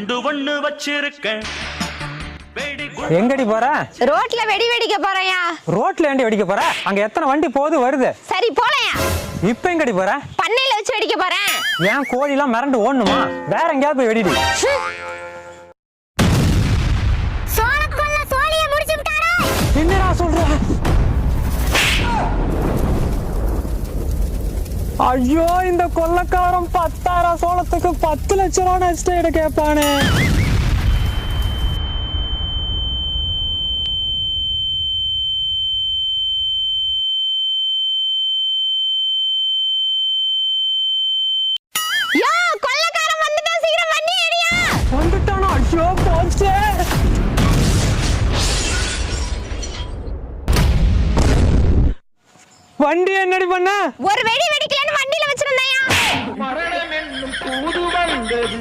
குண்டு ஒண்ணு வச்சிருக்கேன். எங்கடி போற? ரோட்ல வெடி வெடிக்க போறயா. ரோட்ல ஏண்டி வெடிக்க போற? அங்க எத்தனை வண்டி போகுது வருது. சரி போலையா. இப்ப எங்கடி போற? பண்ணையில வச்சு வெடிக்க போறேன். ஏன் கோழி எல்லாம் மிரண்டு ஓடணுமா? வேற எங்கயாவது போய் வெடிடி. சோளக்குள்ள சோழிய முடிச்சு விட்டாரா? என்னடா சொல்ற? ஐயோ, இந்த கொள்ளக்காரன் 10,000 சோளத்துக்கு 10 லட்சம் ரூபாய் நஷ்டம் கேட்பானே. வந்துட்டானா? ஐயோ போச்சே. வண்டி என்னடி பண்ண? ஒரு வெடி வெடிக்கலன்னு வண்டியில வச்சிருந்தேயா. மரணம் என்னும் தூது வந்தது.